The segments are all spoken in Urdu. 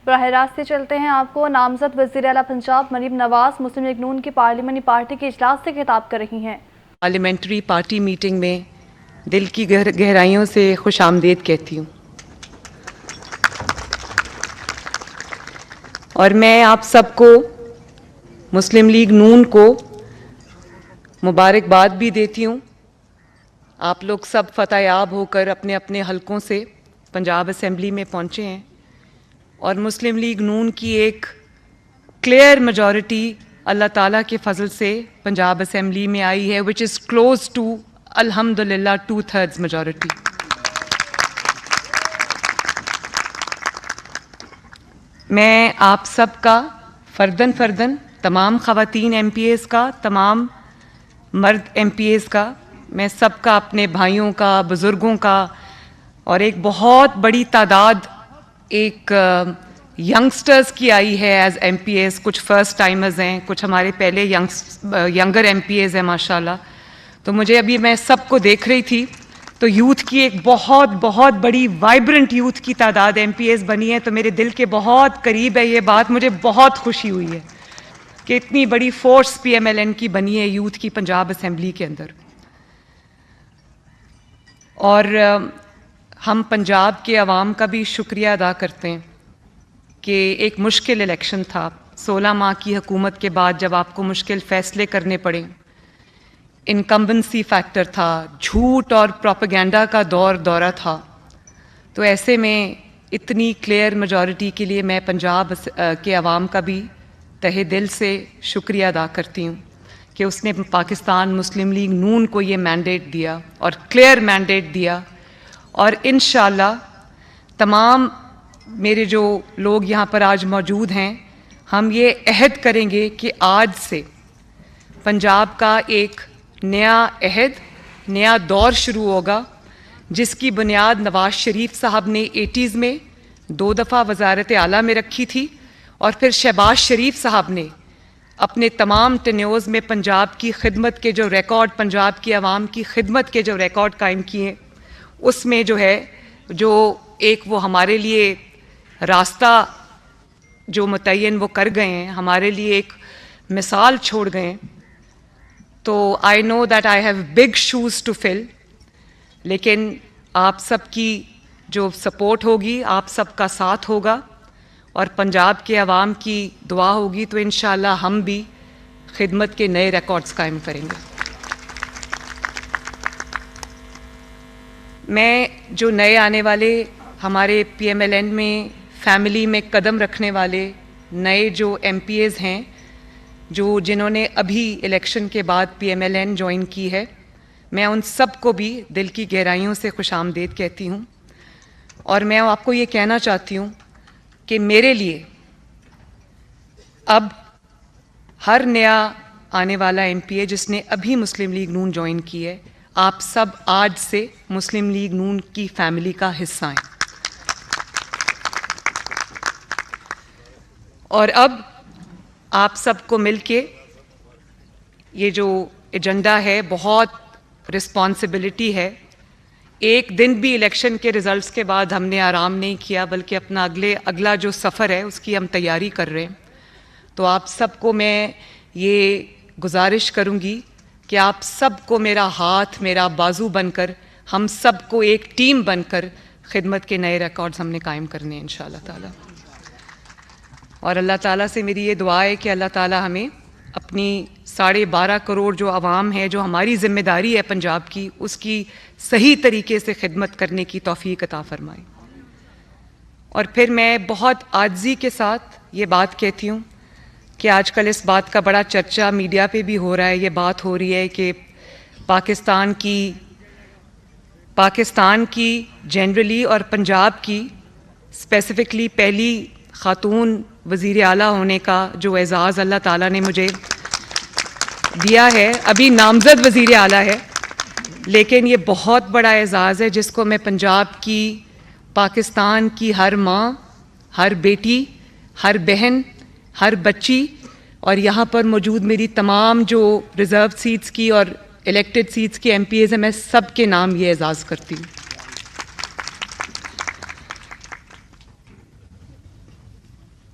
براہ راست سے چلتے ہیں آپ کو نامزد وزیر اعلیٰ پنجاب مریم نواز مسلم لیگ نون کی پارلیمانی پارٹی کے اجلاس سے خطاب کر رہی ہیں۔ پارلیمنٹری پارٹی میٹنگ میں دل کی گہرائیوں سے خوش آمدید کہتی ہوں، اور میں آپ سب کو مسلم لیگ نون کو مبارکباد بھی دیتی ہوں۔ آپ لوگ سب فتح یاب ہو کر اپنے اپنے حلقوں سے پنجاب اسمبلی میں پہنچے ہیں، اور مسلم لیگ نون کی ایک کلیئر میجورٹی اللہ تعالیٰ کے فضل سے پنجاب اسمبلی میں آئی ہے، وچ از کلوز ٹو الحمدللہ 2/3 میجورٹی۔ میں آپ سب کا فرداً تمام خواتین ایم پی ایز کا، تمام مرد ایم پی ایز کا، میں سب کا، اپنے بھائیوں کا، بزرگوں کا، اور ایک بہت بڑی تعداد ایک ینگسٹرز کی آئی ہے ایز ایم پی ایز، کچھ فرسٹ ٹائمرز ہیں، کچھ ہمارے پہلے ینگر ایم پی ایز ہیں ماشاءاللہ۔ تو مجھے ابھی میں سب کو دیکھ رہی تھی تو یوتھ کی ایک بہت بڑی وائبرنٹ یوتھ کی تعداد ایم پی ایز بنی ہے، تو میرے دل کے بہت قریب ہے یہ بات، مجھے بہت خوشی ہوئی ہے کہ اتنی بڑی force P M L N کی بنی ہے یوتھ کی پنجاب اسمبلی کے اندر۔ اور ہم پنجاب کے عوام کا بھی شکریہ ادا کرتے ہیں کہ ایک مشکل الیکشن تھا، 16 ماہ کی حکومت کے بعد جب آپ کو مشکل فیصلے کرنے پڑے، انکمبنسی فیکٹر تھا، جھوٹ اور پروپیگنڈا کا دورہ تھا، تو ایسے میں اتنی کلیئر میجورٹی کے لیے میں پنجاب کے عوام کا بھی تہہ دل سے شکریہ ادا کرتی ہوں کہ اس نے پاکستان مسلم لیگ نون کو یہ مینڈیٹ دیا اور کلیئر مینڈیٹ دیا، اور انشاءاللہ تمام میرے جو لوگ یہاں پر آج موجود ہیں، ہم یہ عہد کریں گے کہ آج سے پنجاب کا ایک نیا عہد، نیا دور شروع ہوگا، جس کی بنیاد نواز شریف صاحب نے 80s میں 2 دفعہ وزارت اعلیٰ میں رکھی تھی، اور پھر شہباز شریف صاحب نے اپنے تمام ٹینیورز میں پنجاب کی خدمت کے جو ریکارڈ، پنجاب کی عوام کی خدمت کے جو ریکارڈ قائم کیے، اس میں جو ہے جو ایک وہ ہمارے لیے راستہ جو متعین وہ کر گئے ہیں، ہمارے لیے ایک مثال چھوڑ گئے ہیں۔ تو I know that I have big shoes to fill, لیکن آپ سب کی جو سپورٹ ہوگی، آپ سب کا ساتھ ہوگا، اور پنجاب کے عوام کی دعا ہوگی، تو انشاءاللہ ہم بھی خدمت کے نئے ریکارڈز قائم کریں گے۔ میں جو نئے آنے والے ہمارے پی ایم ایل این میں فیملی میں قدم رکھنے والے نئے جو ایم پی ایز ہیں، جنہوں نے ابھی الیکشن کے بعد P M L N join کی ہے، میں ان سب کو بھی دل کی گہرائیوں سے خوش آمدید کہتی ہوں، اور میں آپ کو یہ کہنا چاہتی ہوں کہ میرے لیے اب ہر نیا آنے والا ایم پی اے جس نے ابھی مسلم لیگ نون جوائن کی ہے، آپ سب آج سے مسلم لیگ نون کی فیملی کا حصہ ہیں، اور اب آپ سب کو مل کے یہ جو ایجنڈا ہے، بہت رسپانسبلٹی ہے۔ ایک دن بھی الیکشن کے ریزلٹس کے بعد ہم نے آرام نہیں کیا، بلکہ اپنا اگلا جو سفر ہے اس کی ہم تیاری کر رہے ہیں۔ تو آپ سب کو میں یہ گزارش کروں گی کہ آپ سب کو میرا ہاتھ، میرا بازو بن کر، ہم سب کو ایک ٹیم بن کر خدمت کے نئے ریکارڈز ہم نے قائم کرنے ہیں انشاءاللہ تعالی۔ اور اللہ تعالیٰ سے میری یہ دعا ہے کہ اللہ تعالیٰ ہمیں اپنی 12.5 کروڑ جو عوام ہے، جو ہماری ذمہ داری ہے پنجاب کی، اس کی صحیح طریقے سے خدمت کرنے کی توفیق عطا فرمائے۔ اور پھر میں بہت عاجزی کے ساتھ یہ بات کہتی ہوں کہ آج کل اس بات کا بڑا چرچا میڈیا پہ بھی ہو رہا ہے، یہ بات ہو رہی ہے کہ پاکستان کی جنرلی اور پنجاب کی اسپیسیفکلی پہلی خاتون وزیر اعلیٰ ہونے کا جو اعزاز اللہ تعالیٰ نے مجھے دیا ہے، ابھی نامزد وزیر اعلیٰ ہے، لیکن یہ بہت بڑا اعزاز ہے جس کو میں پنجاب کی، پاکستان کی ہر ماں، ہر بیٹی، ہر بہن، ہر بچی، اور یہاں پر موجود میری تمام جو ریزرو سیٹس کی اور الیکٹڈ سیٹس کی ایم پی ایز ہیں، میں سب کے نام یہ اعزاز کرتی ہوں۔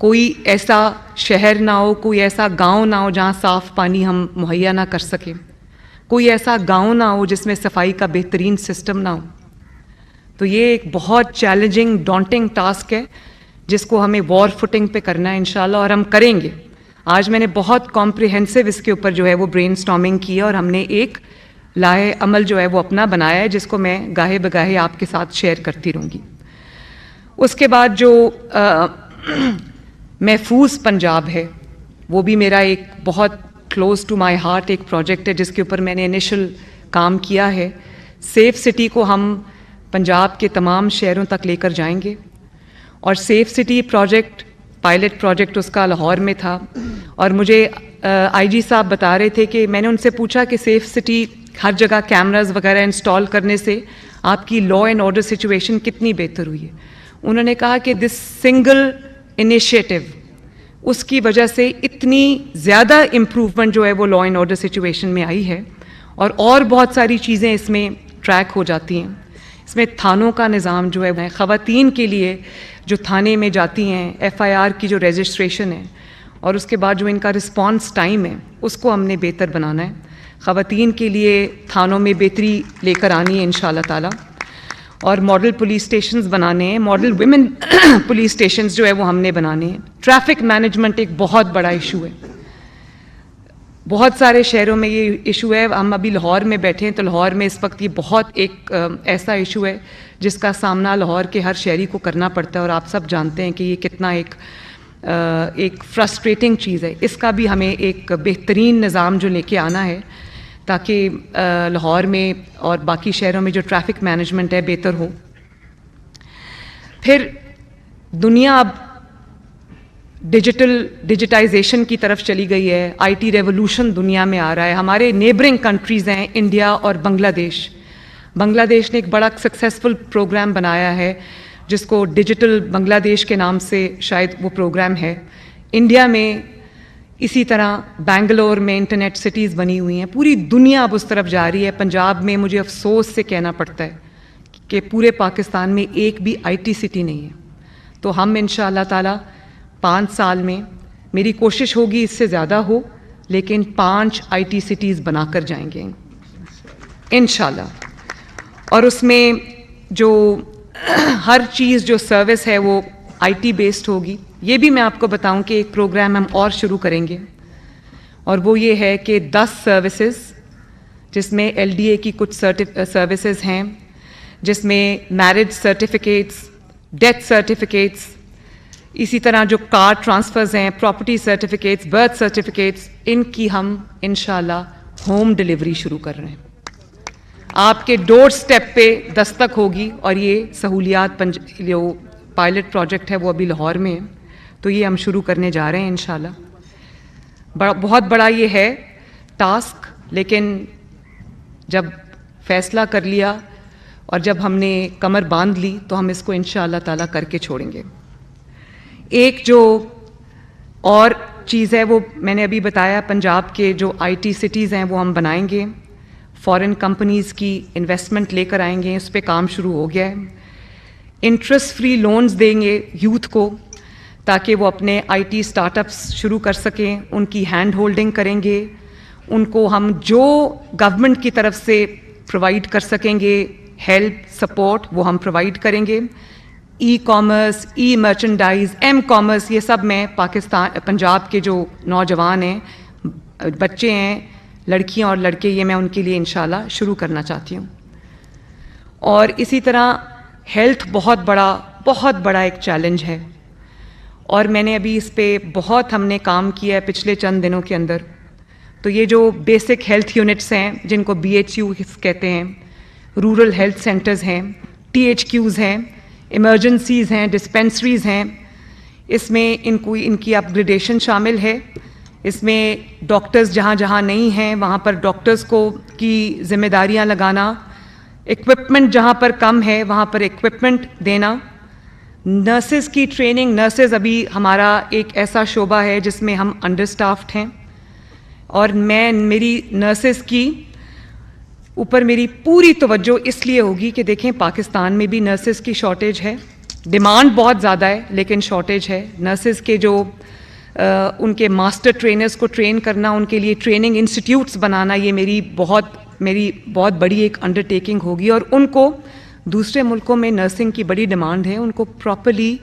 کوئی ایسا شہر نہ ہو, کوئی ایسا گاؤں نہ ہو جہاں صاف پانی ہم مہیا نہ کر سکیں, کوئی ایسا گاؤں نہ ہو جس میں صفائی کا بہترین سسٹم نہ ہو. تو یہ ایک بہت چیلنجنگ ڈانٹنگ ٹاسک ہے جس کو ہمیں وار فوٹنگ پہ کرنا ہے انشاءاللہ, اور ہم کریں گے. آج میں نے بہت کمپریہنسو اس کے اوپر جو ہے وہ برین سٹارمنگ کی ہے, اور ہم نے ایک لائحہ عمل جو ہے وہ اپنا بنایا ہے جس کو میں گاہے بگاہے آپ کے ساتھ شیئر کرتی رہوں گی. اس کے بعد جو محفوظ پنجاب ہے وہ بھی میرا ایک بہت کلوز ٹو مائی ہارٹ ایک پروجیکٹ ہے جس کے اوپر میں نے انیشل کام کیا ہے. سیف سٹی کو ہم پنجاب کے تمام شہروں تک لے کر جائیں گے, اور safe city project pilot project اس کا لاہور میں تھا, اور مجھے آئی جی صاحب بتا رہے تھے کہ میں نے ان سے پوچھا کہ سیف سٹی ہر جگہ کیمراز وغیرہ انسٹال کرنے سے آپ کی لا اینڈ آرڈر سچویشن کتنی بہتر ہوئی ہے. انہوں نے کہا کہ دس سنگل انیشیٹو اس کی وجہ سے اتنی زیادہ امپروومنٹ جو ہے وہ لا اینڈ آرڈر سچویشن میں آئی ہے, اور بہت ساری چیزیں اس میں ٹریک ہو جاتی ہیں. اس میں تھانوں کا نظام جو ہے خواتین کے لیے جو تھانے میں جاتی ہیں ایف آئی آر کی جو رجسٹریشن ہے اور اس کے بعد جو ان کا رسپانس ٹائم ہے اس کو ہم نے بہتر بنانا ہے. خواتین کے لیے تھانوں میں بہتری لے کر آنی ہے انشاءاللہ تعالی, اور ماڈل پولیس اسٹیشنز بنانے ہیں, ماڈل ویمن پولیس اسٹیشنز جو ہے وہ ہم نے بنانے ہیں. ٹریفک مینجمنٹ ایک بہت بڑا ایشو ہے, بہت سارے شہروں میں یہ ایشو ہے. ہم ابھی لاہور میں بیٹھے ہیں تو لاہور میں اس وقت یہ بہت ایک ایسا ایشو ہے جس کا سامنا لاہور کے ہر شہری کو کرنا پڑتا ہے, اور آپ سب جانتے ہیں کہ یہ کتنا ایک فرسٹریٹنگ چیز ہے. اس کا بھی ہمیں ایک بہترین نظام جو لے کے آنا ہے تاکہ لاہور میں اور باقی شہروں میں جو ٹریفک مینجمنٹ ہے بہتر ہو. پھر دنیا اب ڈیجیٹائزیشن کی طرف چلی گئی ہے, آئی ٹی ریولوشن دنیا میں آ رہا ہے. ہمارے نیبرنگ کنٹریز ہیں انڈیا اور بنگلہ دیش. بنگلہ دیش نے ایک بڑا سکسیسفل پروگرام بنایا ہے جس کو ڈیجیٹل بنگلہ دیش کے نام سے شاید وہ پروگرام ہے. انڈیا میں اسی طرح بنگلور میں انٹرنیٹ سٹیز بنی ہوئی ہیں. پوری دنیا اب اس طرف جا رہی ہے. پنجاب میں مجھے افسوس سے کہنا پڑتا ہے کہ پورے پاکستان میں ایک بھی آئی ٹی سٹی نہیں ہے. تو ہم انشاءاللہ تعالی 5 سال میں, میری کوشش ہوگی اس سے زیادہ ہو, لیکن 5 آئی ٹی سٹیز بنا کر جائیں گے انشاءاللہ. اور اس میں جو ہر چیز جو سروس ہے وہ آئی ٹی بیسڈ ہوگی. یہ بھی میں آپ کو بتاؤں کہ ایک پروگرام ہم اور شروع کریں گے, اور وہ یہ ہے کہ 10 سروسز جس میں ایل ڈی اے کی کچھ سروسز ہیں, جس میں میرج سرٹیفکیٹس, ڈیتھ سرٹیفکیٹس, اسی طرح جو کار ٹرانسفرز ہیں, پراپرٹی سرٹیفکیٹس, برتھ سرٹیفکیٹس, ان کی ہم انشاءاللہ ہوم ڈلیوری شروع کر رہے ہیں. آپ کے ڈور سٹیپ پہ دستک ہوگی, اور یہ سہولیات جو پائلٹ پروجیکٹ ہے وہ ابھی لاہور میں ہے, تو یہ ہم شروع کرنے جا رہے ہیں انشاءاللہ. بہت بڑا یہ ہے ٹاسک, لیکن جب فیصلہ کر لیا اور جب ہم نے کمر باندھ لی تو ہم اس کو انشاءاللہ تعالیٰ کر کے چھوڑیں گے. ایک جو اور چیز ہے وہ میں نے ابھی بتایا, پنجاب کے جو آئی ٹی سٹیز ہیں وہ ہم بنائیں گے, فارن کمپنیز کی انویسٹمنٹ لے کر آئیں گے. اس پہ کام شروع ہو گیا ہے. انٹرسٹ فری لونز دیں گے یوتھ کو تاکہ وہ اپنے آئی ٹی اسٹارٹ اپس شروع کر سکیں. ان کی ہینڈ ہولڈنگ کریں گے. ان کو ہم جو گورنمنٹ کی طرف سے پرووائڈ کر سکیں گے ہیلپ سپورٹ وہ ہم پرووائڈ کریں گے. ای کامرس, ای مرچنڈائز, ایم کامرس, یہ سب میں پنجاب کے جو نوجوان ہیں, بچے ہیں, لڑکیاں اور لڑکے, یہ میں ان کے لیے انشاءاللہ شروع کرنا چاہتی ہوں. اور اسی طرح ہیلتھ بہت بڑا ایک چیلنج ہے, اور میں نے ابھی اس پہ بہت ہم نے کام کیا ہے پچھلے چند دنوں کے اندر. تو یہ جو بیسک ہیلتھ یونٹس ہیں جن کو BHU کہتے ہیں, رورل ہیلتھ سینٹرز ہیں, THQs ہیں, ایمرجنسیز ہیں, ڈسپینسریز ہیں, اس میں ان کی اپ گریڈیشن شامل ہے. اس میں ڈاکٹرز جہاں جہاں نہیں ہیں وہاں پر ڈاکٹرز کو کی ذمہ داریاں لگانا, ایکوپمنٹ جہاں پر کم ہے وہاں پر ایکوپمنٹ دینا, نرسز کی ٹریننگ. نرسز ابھی ہمارا ایک ایسا شعبہ ہے جس میں ہم انڈر اسٹافڈ ہیں, اور میری نرسز کی اوپر میری پوری توجہ اس لیے ہوگی کہ دیکھیں پاکستان میں بھی نرسز کی شارٹیج ہے, ڈیمانڈ بہت زیادہ ہے لیکن شارٹیج ہے. نرسز کے جو ان کے ماسٹر ٹرینرز کو ٹرین کرنا, ان کے لیے ٹریننگ انسٹیٹیوٹس بنانا, یہ میری بہت بڑی ایک انڈرٹیکنگ ہوگی. اور ان کو دوسرے ملکوں میں نرسنگ کی بڑی ڈیمانڈ ہے, ان کو پراپرلی